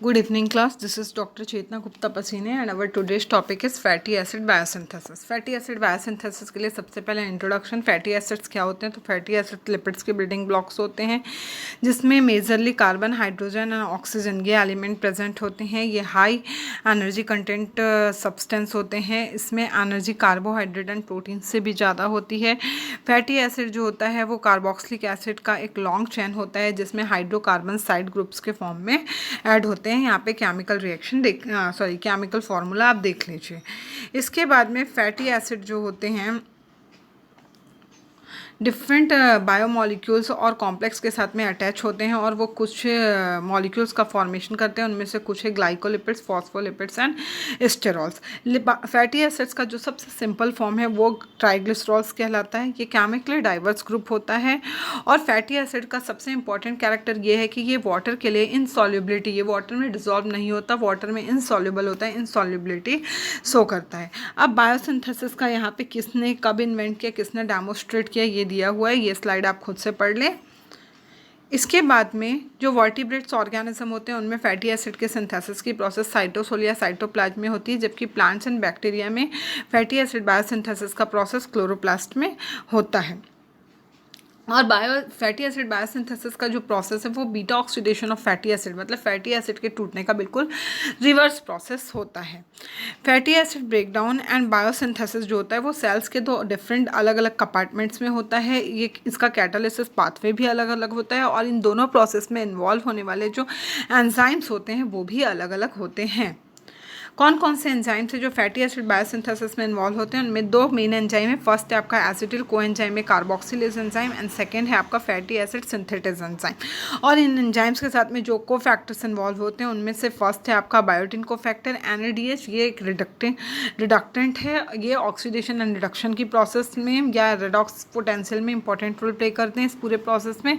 Good evening class, this is Dr. Chetna Gupta Pasine and our today's topic is fatty acid biosynthesis. Fatty acid biosynthesis के लिए सबसे पहले introduction, fatty acids क्या होते हैं। तो फैटी एसिड लिपिड्स के बिल्डिंग ब्लॉक्स होते हैं जिसमें मेजरली कार्बन, हाइड्रोजन और ऑक्सीजन ये एलिमेंट प्रेजेंट होते हैं। ये हाई एनर्जी कंटेंट सब्सटेंस होते हैं। इसमें एनर्जी कार्बोहाइड्रेट एंड प्रोटीन से भी ज़्यादा होती है। फैटी एसिड जो होता है वो कार्बोक्सिलिक एसिड का एक लॉन्ग चेन होता है जिसमें हाइड्रोकार्बन साइड ग्रुप्स के फॉर्म में ऐड होते हैं। यहाँ पे केमिकल रिएक्शन केमिकल फॉर्मूला आप देख लीजिए। इसके बाद में फैटी एसिड जो होते हैं डिफरेंट बायोमॉलिक्यूल्स और कॉम्प्लेक्स के साथ में अटैच होते हैं और वो कुछ मॉलिक्यूल्स का फॉर्मेशन करते हैं। उनमें से कुछ है glycolipids, phospholipids and sterols. Fatty acids का जो सबसे सिंपल फॉर्म है वो ट्राइग्लिसरॉल्स कहलाता है। ये केमिकली डाइवर्स ग्रुप होता है और फैटी एसिड का सबसे इंपॉर्टेंट कैरेक्टर ये है कि ये वाटर के लिए इनसॉल्युबिलिटी, ये वाटर में डिजॉल्व नहीं होता, वाटर में इनसॉल्युबल होता है, इनसॉल्युबिलिटी शो करता है। अब बायोसिंथेसिस का यहाँ पे किसने कब इन्वेंट किया, किसने डेमोस्ट्रेट किया, ये दिया हुआ है। ये स्लाइड आप खुद से पढ़ लें। इसके बाद में जो वर्टिब्रेट्स ऑर्गेनिज्म होते हैं उनमें फैटी एसिड के सिंथेसिस की प्रोसेस साइटोसोल या साइटोप्लाज्म में होती है, जबकि प्लांट्स एंड बैक्टीरिया में फैटी एसिड बायोसिंथेसिस का प्रोसेस क्लोरोप्लास्ट में होता है। और फैटी एसिड बायोसिंथेसिस का जो प्रोसेस है वो beta oxidation of fatty acid, मतलब फैटी एसिड के टूटने का बिल्कुल रिवर्स प्रोसेस होता है। Fatty acid breakdown and biosynthesis जो होता है वो सेल्स के दो डिफरेंट अलग अलग कंपार्टमेंट्स में होता है। ये इसका कैटालिसिस पाथवे भी अलग अलग होता है और इन दोनों प्रोसेस में इन्वॉल्व होने वाले जो एंजाइम्स होते हैं वो भी अलग अलग होते हैं। कौन कौन से एंजाइम्स है जो फैटी एसिड बायोसिंथेसिस में इन्वॉल्व होते हैं? उनमें दो मेन एंजाइम है। फर्स्ट है आपका एसिटिल कोएंजाइम है कार्बोक्सिलेज एंजाइम एंड सेकंड है आपका फैटी एसिड सिंथेटेज एंजाइम। और इन एंजाइम्स के साथ में जो कोफैक्टर्स इन्वॉल्व होते हैं उनमें से फर्स्ट है आपका बायोटिन कोफैक्टर NADH। ये एक रिडक्टेंट है। ये ऑक्सीडेशन एंड रिडक्शन की प्रोसेस में या रेडॉक्स पोटेंशियल में इंपॉर्टेंट रोल प्ले करते हैं इस पूरे प्रोसेस में।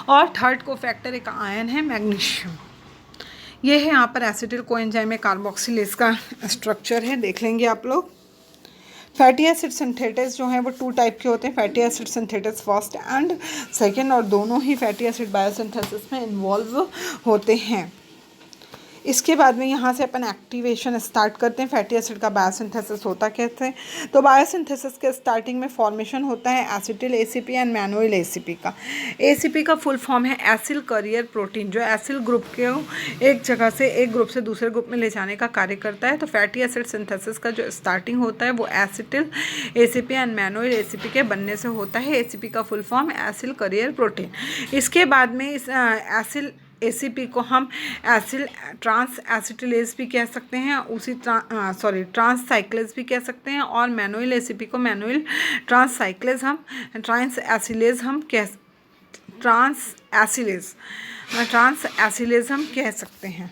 और थर्ड कोफैक्टर एक आयन है मैग्नीशियम। ये है यहाँ पर एसिटिल कोएंजाइम में कार्बोक्सिलेज का स्ट्रक्चर है, देख लेंगे आप लोग। फैटी एसिड सिंथेटेज जो है वो टू टाइप के होते हैं, fatty acid synthetase first and second, और दोनों ही फैटी एसिड बायोसिंथेसिस में इन्वॉल्व होते हैं। इसके बाद में यहाँ से अपन एक्टिवेशन स्टार्ट करते हैं। फैटी एसिड का बायोसिंथेसिस होता कैसे? तो बायोसिंथेसिस के स्टार्टिंग में फॉर्मेशन होता है acetyl ACP and manual ACP का। ACP का फुल फॉर्म है एसिल करियर प्रोटीन, जो एसिल ग्रुप के एक जगह से एक ग्रुप से दूसरे ग्रुप में ले जाने का कार्य करता है। तो फैटी एसिड सिंथेसिस का जो स्टार्टिंग होता है वो acetyl ACP and manual ACP के बनने से होता है। ACP का full form acyl career protein. इसके बाद में इस एसिल ACP को हम एसिल ट्रांस एसिटिलेज भी कह सकते हैं, ट्रांस साइक्लेज भी कह सकते हैं। और मैनुअल ACP को मैनुअल ट्रांस साइक्लेज ट्रांस एसिलेज हम कह सकते हैं।